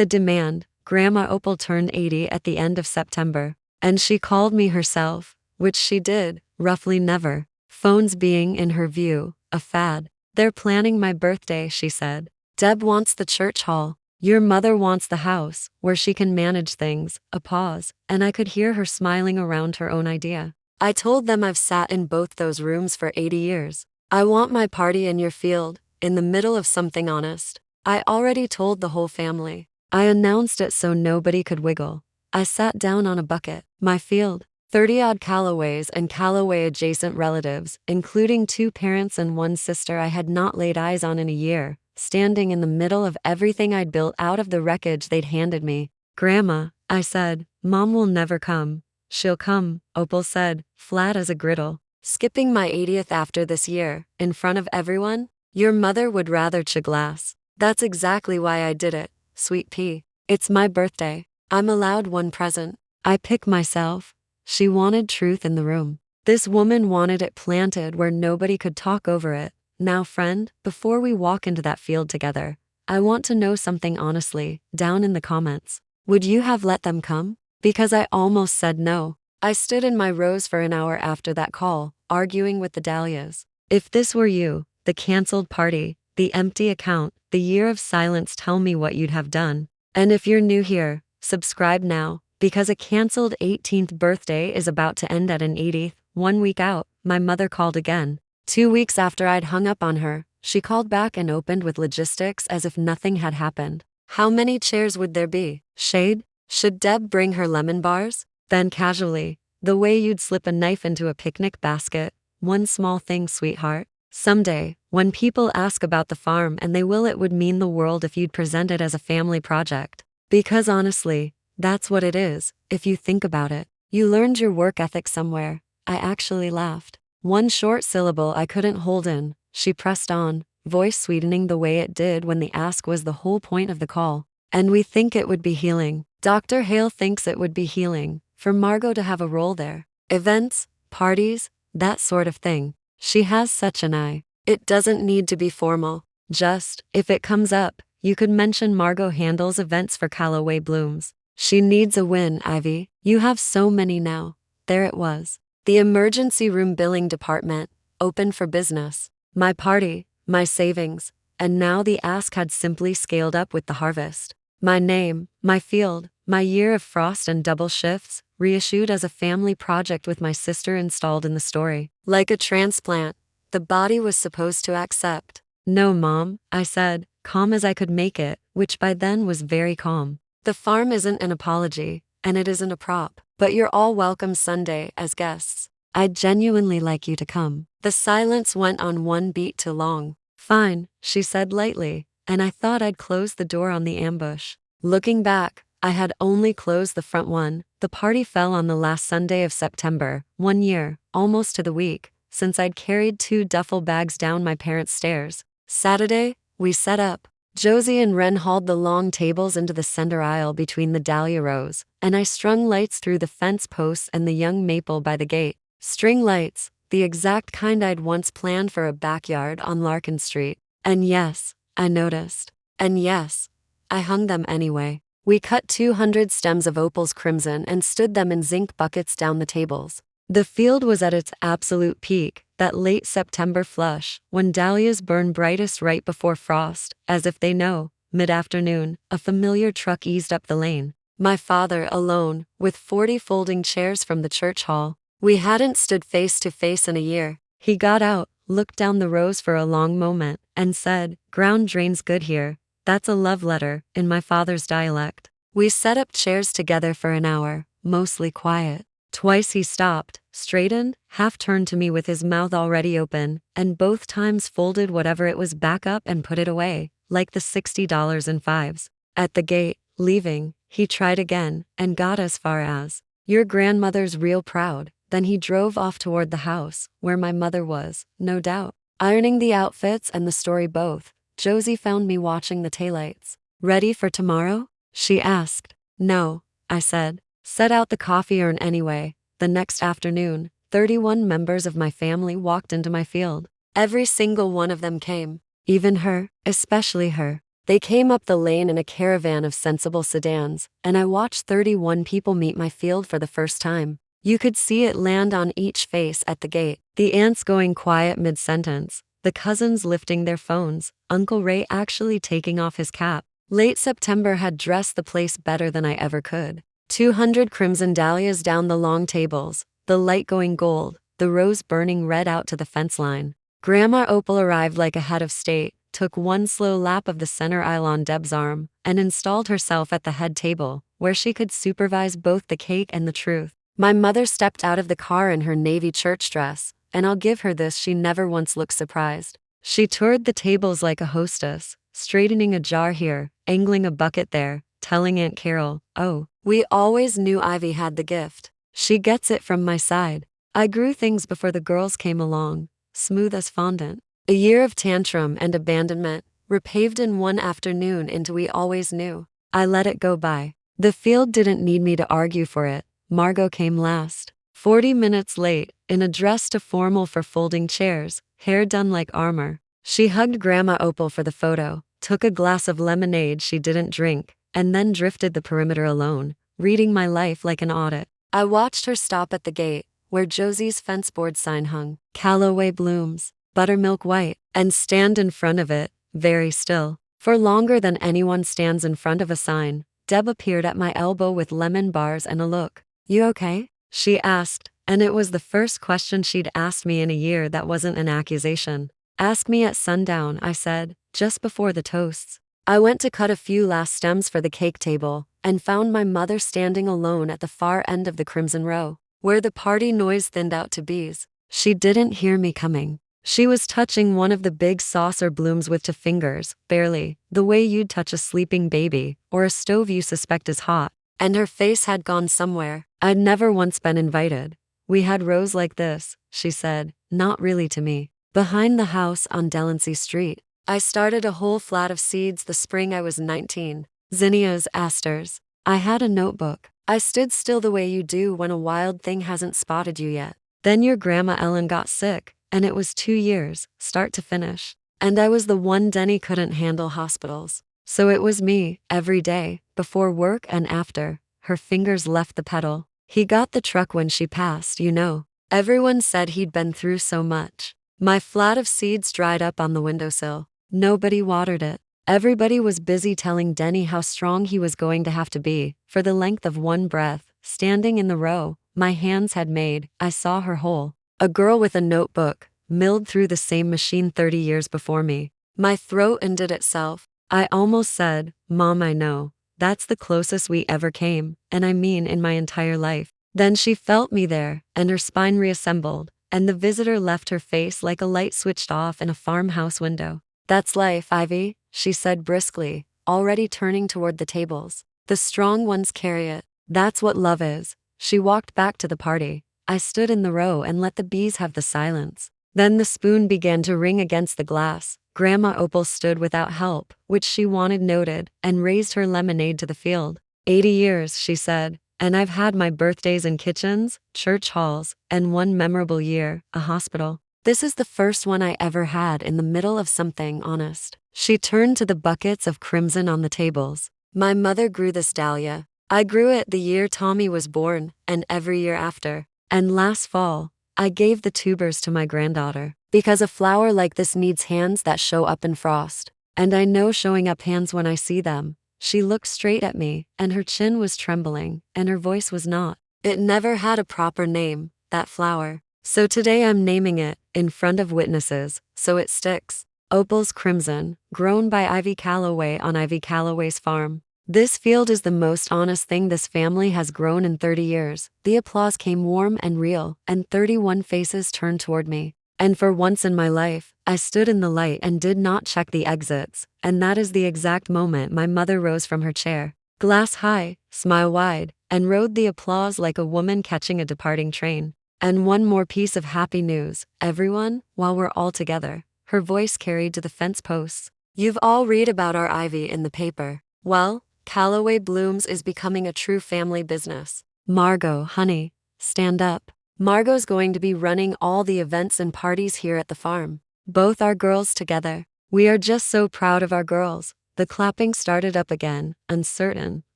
a demand. Grandma Opal turned 80 at the end of September, and she called me herself, which she did, roughly never. Phones being, in her view, a fad. "They're planning my birthday," she said. "Deb wants the church hall. Your mother wants the house, where she can manage things." A pause, and I could hear her smiling around her own idea. I told them I've sat in both those rooms for 80 years. I want my party in your field, in the middle of something honest. I already told the whole family. I announced it so nobody could wiggle. I sat down on a bucket. My field, 30-odd Callaways and Callaway-adjacent relatives, including 2 parents and 1 sister I had not laid eyes on in a year, standing in the middle of everything I'd built out of the wreckage they'd handed me. "Grandma," I said, "Mom will never come." "She'll come," Opal said, flat as a griddle. "Skipping my 80th after this year, in front of everyone? Your mother would rather chaglass." "That's exactly why I did it, sweet pea. It's my birthday. I'm allowed 1 present. I pick myself." She wanted truth in the room. This woman wanted it planted where nobody could talk over it. "Now friend, before we walk into that field together, I want to know something honestly, down in the comments. Would you have let them come?" Because I almost said no. I stood in my rows for an hour after that call, arguing with the dahlias. If this were you, the canceled party, the empty account, the year of silence, tell me what you'd have done. And if you're new here, subscribe now, because a canceled 18th birthday is about to end at an 80th. 1 week out, my mother called again. 2 weeks after I'd hung up on her, She called back and opened with logistics as if nothing had happened. How many chairs would there be? Shade? Should Deb bring her lemon bars? Then casually, the way you'd slip a knife into a picnic basket. One small thing, sweetheart. Someday, when people ask about the farm, and they will, it would mean the world if you'd present it as a family project. Because honestly, that's what it is, if you think about it. You learned your work ethic somewhere. I actually laughed. One short syllable I couldn't hold in. She pressed on, voice sweetening the way it did when the ask was the whole point of the call. And we think it would be healing. Dr. Hale thinks it would be healing for Margot to have a role there. Events, parties, that sort of thing. She has such an eye. It doesn't need to be formal. Just, if it comes up, you could mention Margot handles events for Callaway Blooms. She needs a win, Ivy. You have so many now. There it was. The emergency room billing department, open for business. My party, my savings, and now the ask had simply scaled up with the harvest. My name, my field, my year of frost and double shifts, reissued as a family project with my sister installed in the story. Like a transplant, the body was supposed to accept. No, Mom, I said, calm as I could make it, which by then was very calm. The farm isn't an apology, and it isn't a prop, but you're all welcome Sunday as guests. I'd genuinely like you to come. The silence went on one beat too long. Fine, she said lightly, and I thought I'd close the door on the ambush. Looking back, I had only closed the front one. The party fell on the last Sunday of September, 1 year, almost to the week, since I'd carried 2 duffel bags down my parents' stairs. Saturday, we set up. Josie and Wren hauled the long tables into the center aisle between the dahlia rows, and I strung lights through the fence posts and the young maple by the gate. String lights, the exact kind I'd once planned for a backyard on Larkin Street. And yes, I noticed. And yes, I hung them anyway. We cut 200 stems of opals crimson and stood them in zinc buckets down the tables. The field was at its absolute peak, that late September flush, when dahlias burn brightest right before frost, as if they know. Mid-afternoon, a familiar truck eased up the lane. My father alone, with 40 folding chairs from the church hall. We hadn't stood face to face in a year. He got out, looked down the rows for a long moment, and said, "Ground drains good here." That's a love letter, in my father's dialect. We set up chairs together for an hour, mostly quiet. Twice he stopped, straightened, half-turned to me with his mouth already open, and both times folded whatever it was back up and put it away, like the $60 in fives. At the gate, leaving, he tried again, and got as far as, "Your grandmother's real proud." Then he drove off toward the house, where my mother was, no doubt, ironing the outfits and the story both. Josie found me watching the taillights. "Ready for tomorrow?" she asked. "No," I said. Set out the coffee urn anyway. The next afternoon, 31 members of my family walked into my field. Every single one of them came. Even her, especially her. They came up the lane in a caravan of sensible sedans, and I watched 31 people meet my field for the first time. You could see it land on each face at the gate. The aunts going quiet mid-sentence, the cousins lifting their phones, Uncle Ray actually taking off his cap. Late September had dressed the place better than I ever could. 200 crimson dahlias down the long tables, the light going gold, the rose burning red out to the fence line. Grandma Opal arrived like a head of state, took one slow lap of the center aisle on Deb's arm, and installed herself at the head table, where she could supervise both the cake and the truth. My mother stepped out of the car in her navy church dress, and I'll give her this, she never once looked surprised. She toured the tables like a hostess, straightening a jar here, angling a bucket there, telling Aunt Carol, "Oh, we always knew Ivy had the gift. She gets it from my side." I grew things before the girls came along, smooth as fondant. A year of tantrum and abandonment, repaved in one afternoon into we always knew. I let it go by. The field didn't need me to argue for it. Margot came last. 40 minutes late, in a dress too formal for folding chairs, hair done like armor. She hugged Grandma Opal for the photo, took a glass of lemonade she didn't drink, and then drifted the perimeter alone, reading my life like an audit. I watched her stop at the gate, where Josie's fence board sign hung, Callaway Blooms, buttermilk white, and stand in front of it, very still. For longer than anyone stands in front of a sign, Deb appeared at my elbow with lemon bars and a look. "You okay?" she asked, and it was the first question she'd asked me in a year that wasn't an accusation. Ask me at sundown, I said, just before the toasts. I went to cut a few last stems for the cake table, and found my mother standing alone at the far end of the crimson row, where the party noise thinned out to bees. She didn't hear me coming. She was touching one of the big saucer blooms with 2 fingers, barely, the way you'd touch a sleeping baby, or a stove you suspect is hot. And her face had gone somewhere. I'd never once been invited. We had rows like this, she said, not really to me. Behind the house on Delancey Street. I started a whole flat of seeds the spring I was 19. Zinnias, asters. I had a notebook. I stood still the way you do when a wild thing hasn't spotted you yet. Then your grandma Ellen got sick, and it was 2 years, start to finish. And I was the one Denny couldn't handle hospitals. So it was me, every day, before work and after. Her fingers left the pedal. He got the truck when she passed, you know. Everyone said he'd been through so much. My flat of seeds dried up on the windowsill. Nobody watered it. Everybody was busy telling Denny how strong he was going to have to be, for the length of one breath, standing in the row my hands had made. I saw her whole. A girl with a notebook, milled through the same machine 30 years before me. My throat undid itself. I almost said, Mom, I know. That's the closest we ever came, and I mean in my entire life. Then she felt me there, and her spine reassembled, and the visitor left her face like a light switched off in a farmhouse window. That's life, Ivy, she said briskly, already turning toward the tables. The strong ones carry it. That's what love is. She walked back to the party. I stood in the row and let the bees have the silence. Then the spoon began to ring against the glass. Grandma Opal stood without help, which she wanted noted, and raised her lemonade to the field. 80 years, she said, and I've had my birthdays in kitchens, church halls, and one memorable year, a hospital. This is the first one I ever had in the middle of something honest. She turned to the buckets of crimson on the tables. My mother grew this dahlia. I grew it the year Tommy was born, and every year after. And last fall, I gave the tubers to my granddaughter. Because a flower like this needs hands that show up in frost. And I know showing up hands when I see them. She looked straight at me, and her chin was trembling, and her voice was not. It never had a proper name, that flower. So today I'm naming it, in front of witnesses, so it sticks. Opal's Crimson, grown by Ivy Calloway on Ivy Calloway's farm. This field is the most honest thing this family has grown in 30 years. The applause came warm and real, and 31 faces turned toward me. And for once in my life, I stood in the light and did not check the exits, and that is the exact moment my mother rose from her chair, glass high, smile wide, and rode the applause like a woman catching a departing train. And one more piece of happy news, everyone, while we're all together, her voice carried to the fence posts. You've all read about our ivy in the paper. Well, Calloway Blooms is becoming a true family business. Margot, honey, stand up. Margot's going to be running all the events and parties here at the farm. Both our girls together. We are just so proud of our girls. The clapping started up again, uncertain,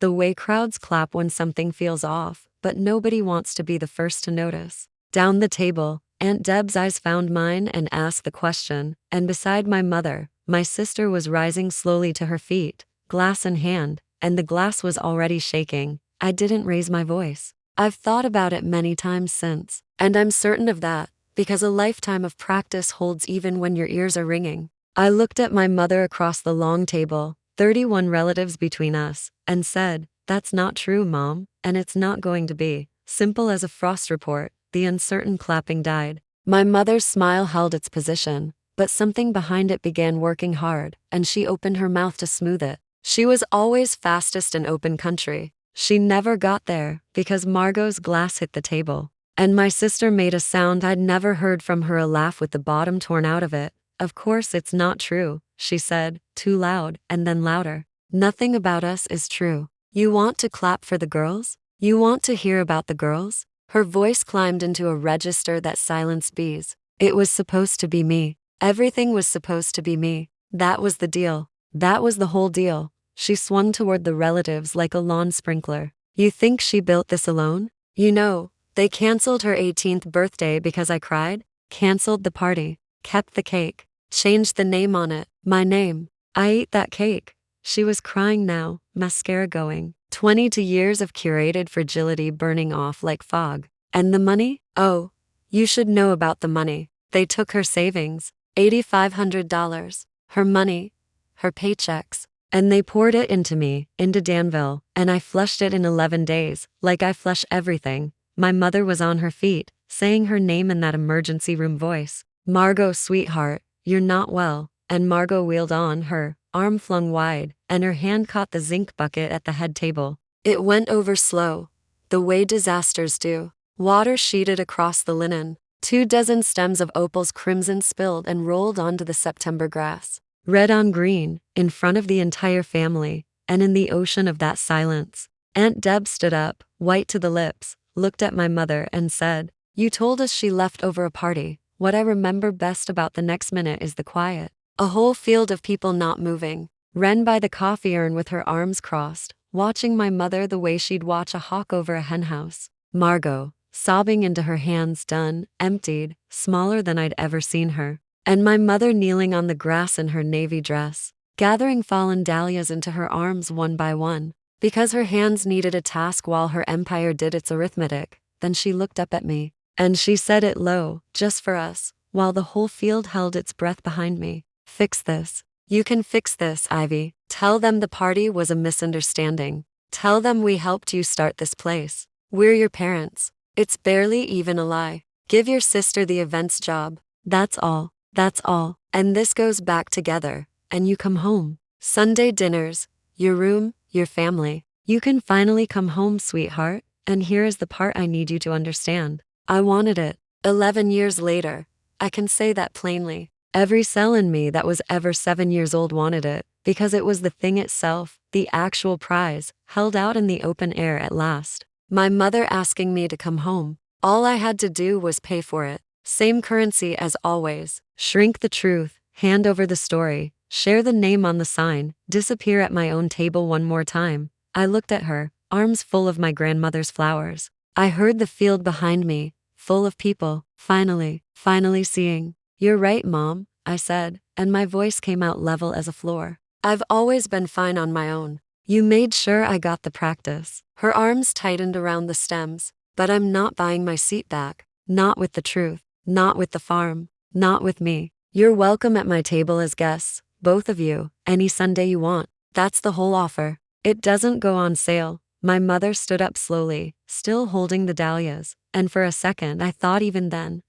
the way crowds clap when something feels off, but nobody wants to be the first to notice. Down the table, Aunt Deb's eyes found mine and asked the question, and beside my mother, my sister was rising slowly to her feet, glass in hand, and the glass was already shaking. I didn't raise my voice. I've thought about it many times since, and I'm certain of that, because a lifetime of practice holds even when your ears are ringing. I looked at my mother across the long table, 31 relatives between us, and said, "That's not true, Mom, and it's not going to be." Simple as a frost report, the uncertain clapping died. My mother's smile held its position, but something behind it began working hard, and she opened her mouth to smooth it. She was always fastest in open country. She never got there, because Margot's glass hit the table. And my sister made a sound I'd never heard from her, a laugh with the bottom torn out of it. "Of course it's not true," she said, too loud, and then louder. "Nothing about us is true. You want to clap for the girls? You want to hear about the girls?" Her voice climbed into a register that silenced bees. It was supposed to be me. Everything was supposed to be me. That was the deal. That was the whole deal. She swung toward the relatives like a lawn sprinkler. "You think she built this alone? You know, they canceled her 18th birthday because I cried, canceled the party, kept the cake, changed the name on it, my name. I ate that cake." She was crying now, mascara going. 22 years of curated fragility burning off like fog. And the money? Oh, you should know about the money. They took her savings. $8,500. Her money, her paychecks. And they poured it into me, into Danville, and I flushed it in 11 days, like I flush everything. My mother was on her feet, saying her name in that emergency room voice. Margot, sweetheart, you're not well. And Margot wheeled on, her arm flung wide, and her hand caught the zinc bucket at the head table. It went over slow, the way disasters do. Water sheeted across the linen. 24 stems of opals crimson spilled and rolled onto the September grass. Red on green, in front of the entire family, and in the ocean of that silence. Aunt Deb stood up, white to the lips, looked at my mother and said, "You told us she left over a party. What I remember best about the next minute is the quiet. A whole field of people not moving. Wren by the coffee urn with her arms crossed, watching my mother the way she'd watch a hawk over a henhouse. Margot, sobbing into her hands, done, emptied, smaller than I'd ever seen her. And my mother kneeling on the grass in her navy dress, gathering fallen dahlias into her arms one by one, because her hands needed a task while her empire did its arithmetic. Then she looked up at me, and she said it low, just for us, while the whole field held its breath behind me. Fix this. You can fix this, Ivy. Tell them the party was a misunderstanding. Tell them we helped you start this place. We're your parents. It's barely even a lie. Give your sister the events job. That's all. That's all. And this goes back together, and you come home. Sunday dinners, your room, your family. You can finally come home, sweetheart. And here is the part I need you to understand. I wanted it. 11 years later, I can say that plainly. Every cell in me that was ever 7 years old wanted it, because it was the thing itself, the actual prize, held out in the open air at last. My mother asking me to come home. All I had to do was pay for it. Same currency as always. Shrink the truth, hand over the story, share the name on the sign, disappear at my own table one more time. I looked at her, arms full of my grandmother's flowers. I heard the field behind me, full of people, finally seeing. You're right, Mom, I said, and my voice came out level as a floor. I've always been fine on my own. You made sure I got the practice. Her arms tightened around the stems, but I'm not buying my seat back. Not with the truth. Not with the farm. Not with me. You're welcome at my table as guests, both of you, any Sunday you want. That's the whole offer. It doesn't go on sale. My mother stood up slowly, still holding the dahlias, and for a second I thought even then,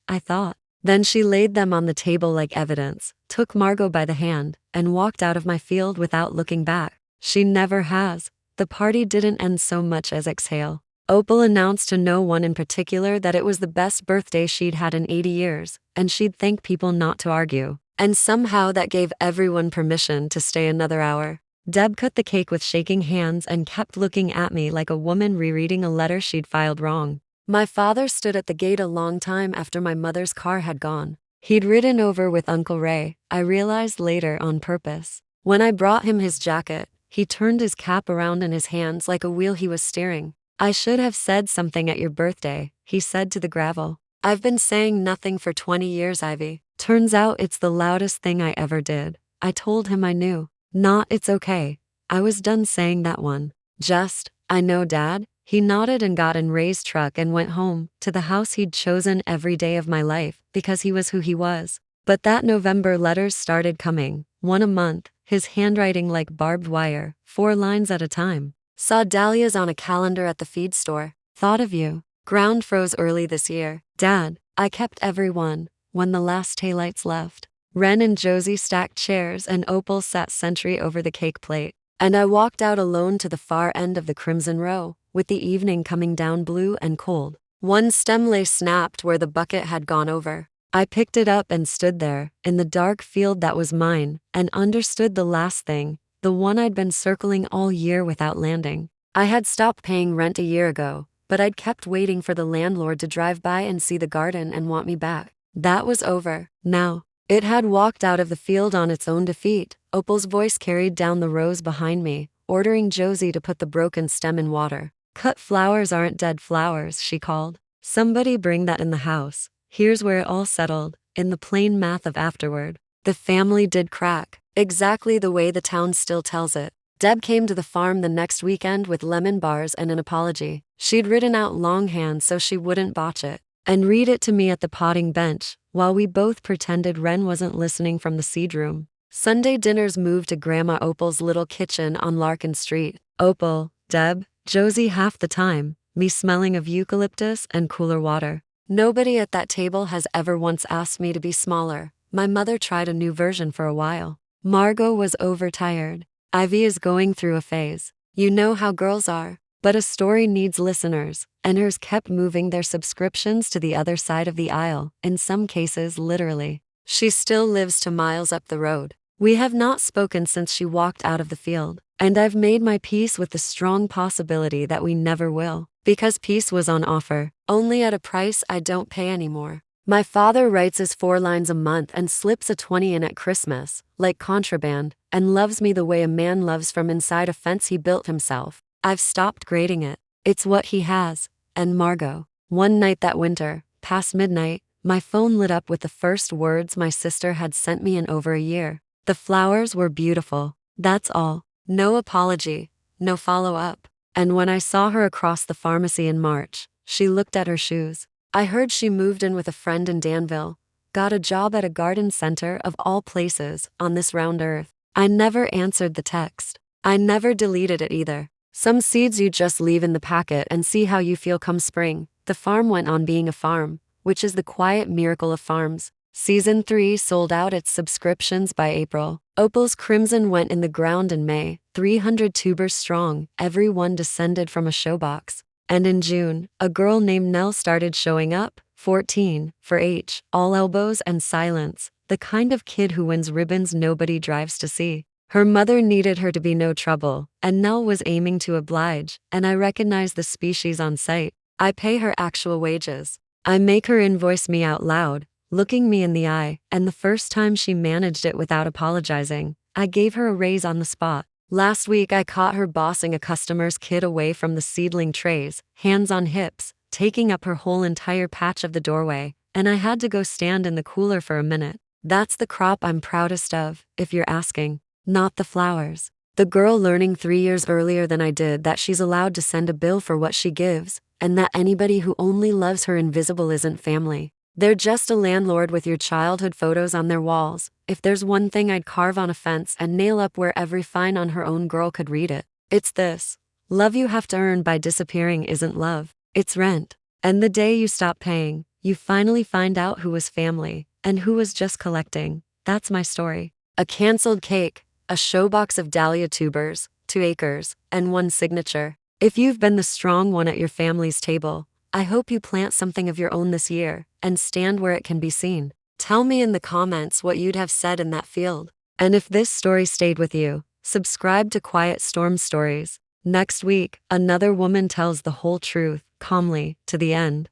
Then she laid them on the table like evidence, took Margot by the hand, and walked out of my field without looking back. She never has. The party didn't end so much as exhale. Opal announced to no one in particular that it was the best birthday she'd had in 80 years, and she'd thank people not to argue. And somehow that gave everyone permission to stay another hour. Deb cut the cake with shaking hands and kept looking at me like a woman rereading a letter she'd filed wrong. My father stood at the gate a long time after my mother's car had gone. He'd ridden over with Uncle Ray, I realized later, on purpose. When I brought him his jacket, he turned his cap around in his hands like a wheel he was steering. I should have said something at your birthday, he said to the gravel. I've been saying nothing for 20 years, Ivy. Turns out it's the loudest thing I ever did. I told him I knew. Not it's okay. I was done saying that one. Just, I know, Dad. He nodded and got in Ray's truck and went home, to the house he'd chosen every day of my life, because he was who he was. But that November letters started coming, one a month, his handwriting like barbed wire, 4 lines at a time. Saw dahlias on a calendar at the feed store. Thought of you. Ground froze early this year. Dad, I kept every one, when the last taillights left. Wren and Josie stacked chairs and Opal sat sentry over the cake plate. And I walked out alone to the far end of the crimson row, with the evening coming down blue and cold. One stem lay snapped where the bucket had gone over. I picked it up and stood there, in the dark field that was mine, and understood the last thing, the one I'd been circling all year without landing. I had stopped paying rent a year ago, but I'd kept waiting for the landlord to drive by and see the garden and want me back. That was over, now. It had walked out of the field on its own defeat. Opal's voice carried down the rows behind me, ordering Josie to put the broken stem in water. Cut flowers aren't dead flowers, she called. Somebody bring that in the house. Here's where it all settled, in the plain math of afterward. The family did crack, exactly the way the town still tells it. Deb came to the farm the next weekend with lemon bars and an apology. She'd written out longhand so she wouldn't botch it, and read it to me at the potting bench, while we both pretended Ren wasn't listening from the seed room. Sunday dinners moved to Grandma Opal's little kitchen on Larkin Street. Opal, Deb, Josie half the time, me smelling of eucalyptus and cooler water. Nobody at that table has ever once asked me to be smaller. My mother tried a new version for a while. Margot was overtired. Ivy is going through a phase. You know how girls are. But a story needs listeners, and hers kept moving their subscriptions to the other side of the aisle, in some cases literally. She still lives 2 miles up the road. We have not spoken since she walked out of the field, and I've made my peace with the strong possibility that we never will, because peace was on offer, only at a price I don't pay anymore. My father writes his 4 lines a month and slips a 20 in at Christmas, like contraband, and loves me the way a man loves from inside a fence he built himself. I've stopped grading it. It's what he has. And Margot. One night that winter, past midnight, my phone lit up with the first words my sister had sent me in over a year. The flowers were beautiful. That's all. No apology. No follow-up. And when I saw her across the pharmacy in March, she looked at her shoes. I heard she moved in with a friend in Danville, got a job at a garden center of all places on this round earth. I never answered the text. I never deleted it either. Some seeds you just leave in the packet and see how you feel come spring. The farm went on being a farm, which is the quiet miracle of farms. Season 3 sold out its subscriptions by April. Opal's Crimson went in the ground in May, 300 tubers strong, every one descended from a showbox. And in June, a girl named Nell started showing up, 14, for H, all elbows and silence, the kind of kid who wins ribbons nobody drives to see. Her mother needed her to be no trouble, and Nell was aiming to oblige, and I recognize the species on sight. I pay her actual wages. I make her invoice me out loud, looking me in the eye, and the first time she managed it without apologizing, I gave her a raise on the spot. Last week I caught her bossing a customer's kid away from the seedling trays, hands on hips, taking up her whole entire patch of the doorway, and I had to go stand in the cooler for a minute. That's the crop I'm proudest of, if you're asking. Not the flowers. The girl learning 3 years earlier than I did that she's allowed to send a bill for what she gives, and that anybody who only loves her invisible isn't family. They're just a landlord with your childhood photos on their walls. If there's one thing I'd carve on a fence and nail up where every fine on her own girl could read it, it's this. Love you have to earn by disappearing isn't love, it's rent. And the day you stop paying, you finally find out who was family, and who was just collecting. That's my story. A canceled cake. A showbox of dahlia tubers, 2 acres, and 1 signature. If you've been the strong one at your family's table, I hope you plant something of your own this year, and stand where it can be seen. Tell me in the comments what you'd have said in that field. And if this story stayed with you, subscribe to Quiet Storm Stories. Next week, another woman tells the whole truth, calmly, to the end.